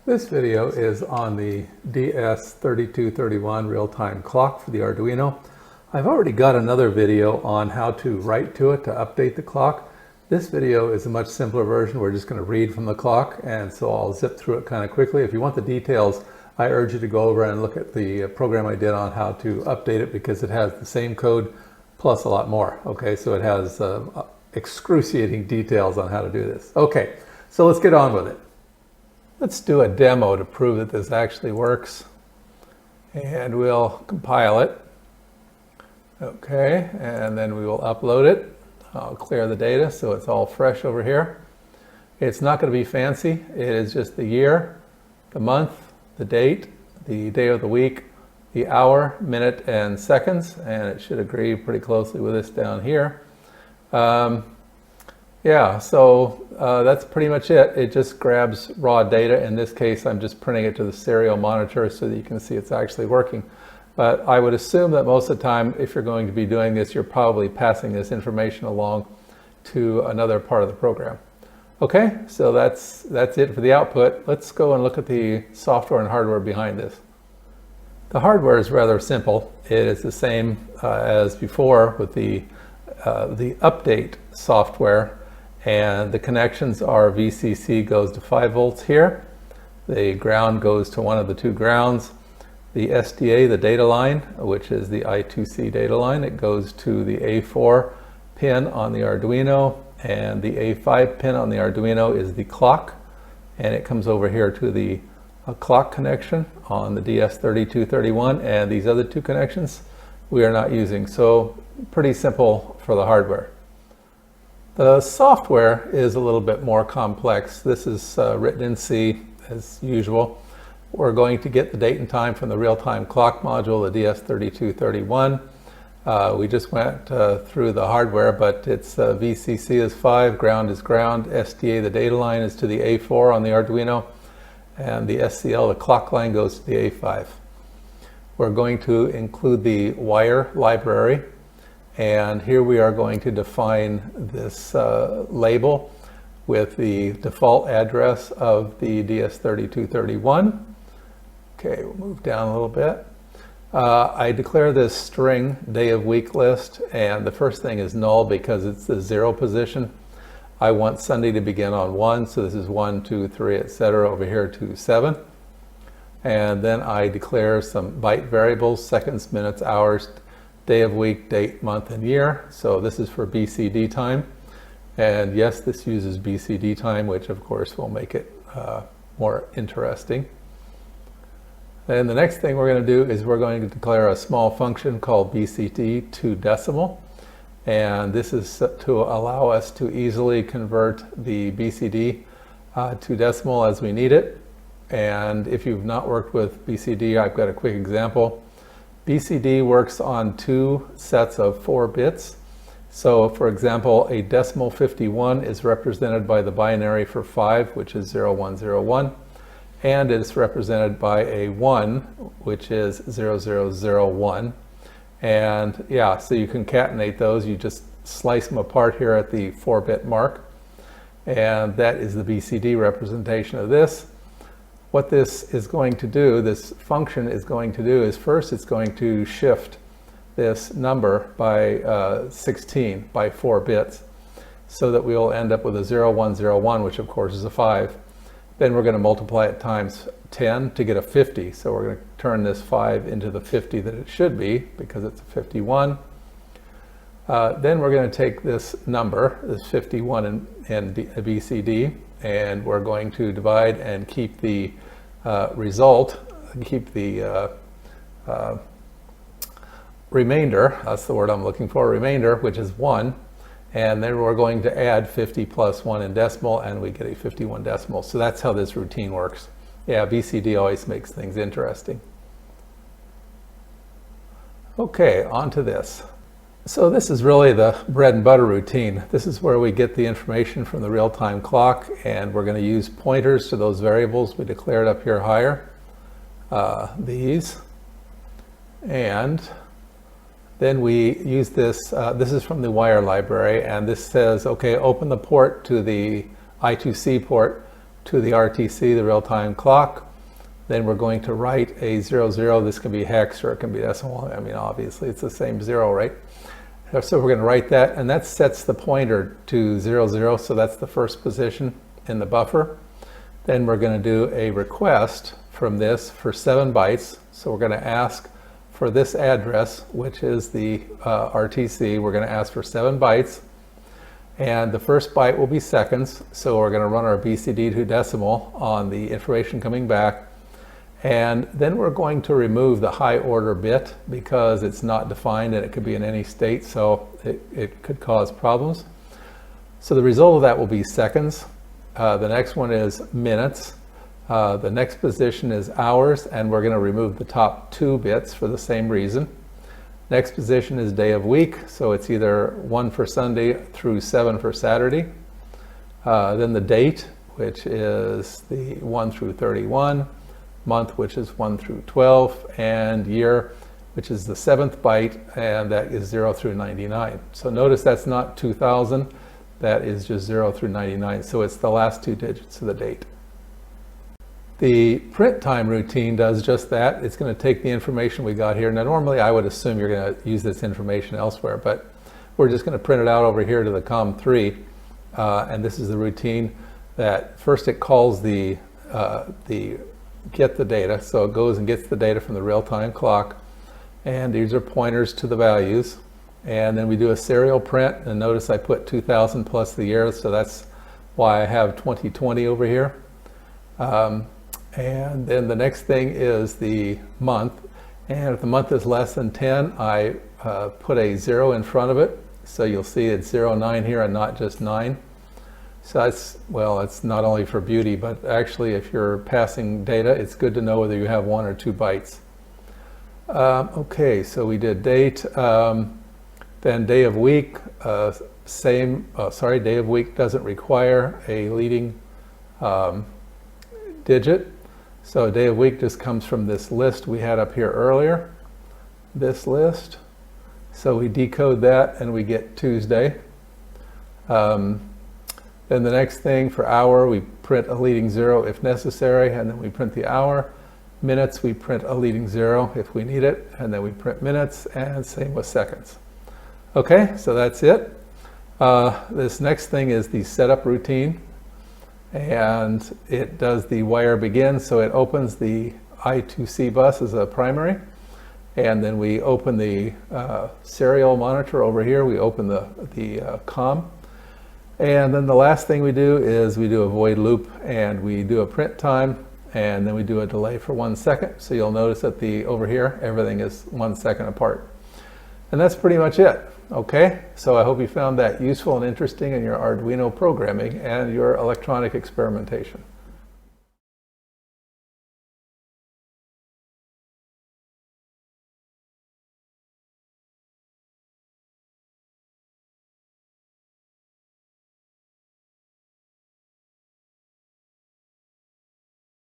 This video is on the DS3231 real-time clock for the Arduino. I've already got another video on how to write to it to update the clock. This video is a much simpler version. We're just going to read from the clock, and so I'll zip through it kind of quickly. If you want the details, I urge you to go over and look at the program I did on how to update it, because it has the same code plus a lot more. Okay, so it has excruciating details on how to do this. Okay, so let's get on with it. Let's do a demo to prove that this actually works, and we'll compile it. Okay, and then we will upload it. I'll clear the data so it's all fresh over here. It's not going to be fancy. It is just the year, the month, the date, the day of the week, the hour, minute, and seconds, and it should agree pretty closely with this down here. Yeah, so that's pretty much it. It just grabs raw data. In this case, I'm just printing it to the serial monitor so that you can see it's actually working. But I would assume that most of the time, if you're going to be doing this, you're probably passing this information along to another part of the program. Okay, so that's it for the output. Let's go and look at the software and hardware behind this. The hardware is rather simple. It is the same as before with the update software. And the connections are VCC goes to 5 volts here. The ground goes to one of the two grounds. The SDA, the data line, which is the I2C data line, it goes to the A4 pin on the Arduino, and the A5 pin on the Arduino is the clock, and it comes over here to the clock connection on the DS3231, and these other two connections we are not using. So pretty simple for the hardware. The software is a little bit more complex. This is written in C as usual. We're going to get the date and time from the real-time clock module, the DS3231. We just went through the hardware, but it's VCC is 5, ground is ground, SDA, the data line, is to the A4 on the Arduino, and the SCL, the clock line, goes to the A5. We're going to include the wire library. And here we are going to define this label with the default address of the DS3231. Okay, we'll move down a little bit. I declare this string day of week list, and the first thing is null because it's the 0 position. I want Sunday to begin on 1, so this is 1, 2, 3, etc. over here to 7. And then I declare some byte variables, seconds, minutes, hours, day of week, date, month, and year. So this is for BCD time. And yes, this uses BCD time, which of course will make it more interesting. And the next thing we're going to do is we're going to declare a small function called BCD to decimal. And this is to allow us to easily convert the BCD to decimal as we need it. And if you've not worked with BCD, I've got a quick example. BCD works on 2 sets of 4 bits. So for example, a decimal 51 is represented by the binary for 5, which is 0101, and it's represented by a 1, which is 0001. And yeah, so you concatenate those. You just slice them apart here at the 4-bit mark, and that is the BCD representation of this. What this is going to do, this function is going to do, is first it's going to shift this number by 16 by 4 bits, so that we will end up with a 0101, which of course is a 5. Then we're going to multiply it times 10 to get a 50. So we're going to turn this 5 into the 50 that it should be, because it's a 51. Then we're going to take this number, this 51 in BCD, and we're going to divide and keep the result, keep the remainder, that's the word I'm looking for, remainder, which is 1, and then we're going to add 50 plus 1 in decimal, and we get a 51 decimal. So that's how this routine works. Yeah, BCD always makes things interesting. Okay, on to this. So this is really the bread and butter routine. This is where we get the information from the real-time clock, and we're going to use pointers to those variables we declared up here higher, these. And then we use this, this is from the wire library, and this says, okay, open the port to the I2C port to the RTC, the real-time clock. Then we're going to write a 00. This can be hex or it can be decimal. I mean, obviously it's the same 0, right? So we're going to write that, and that sets the pointer to 00, so that's the first position in the buffer. Then we're going to do a request from this for 7 bytes. So we're going to ask for this address, which is the RTC. We're going to ask for 7 bytes. And the first byte will be seconds. So we're going to run our BCD to decimal on the information coming back. And then we're going to remove the high order bit because it's not defined and it could be in any state, so it could cause problems. So the result of that will be seconds. The next one is minutes. The next position is hours, and we're going to remove the top 2 bits for the same reason. Next position is day of week, so it's either 1 for Sunday through 7 for Saturday. Then the date, which is the 1 through 31. Month, which is 1 through 12, and year, which is the 7th byte, and that is 0 through 99. So notice that's not 2000, that is just 0 through 99, so it's the last 2 digits of the date. The print time routine does just that. It's going to take the information we got here. Now normally I would assume you're going to use this information elsewhere, but we're just going to print it out over here to the COM3, and this is the routine that first it calls the get the data, so it goes and gets the data from the real-time clock, and these are pointers to the values, and then we do a serial print, and notice I put 2000 plus the year, so that's why I have 2020 over here. And then the next thing is the month, and if the month is less than 10, I put a 0 in front of it, so you'll see it's 09 here and not just 9. So that's, well, it's not only for beauty, but actually if you're passing data, it's good to know whether you have 1 or 2 bytes. Okay, so we did date, then day of week, day of week doesn't require a leading digit. So day of week just comes from this list we had up here earlier, this list. So we decode that and we get Tuesday. Then the next thing for hour, we print a leading 0 if necessary, and then we print the hour. Minutes, we print a leading 0 if we need it, and then we print minutes, and same with seconds. Okay, so that's it. This next thing is the setup routine, and it does the wire begin, so it opens the I2C bus as a primary, and then we open the serial monitor over here, we open the COM. And then the last thing we do is we do a void loop, and we do a print time, and then we do a delay for 1 second. So you'll notice that over here, everything is 1 second apart. And that's pretty much it. Okay, so I hope you found that useful and interesting in your Arduino programming and your electronic experimentation.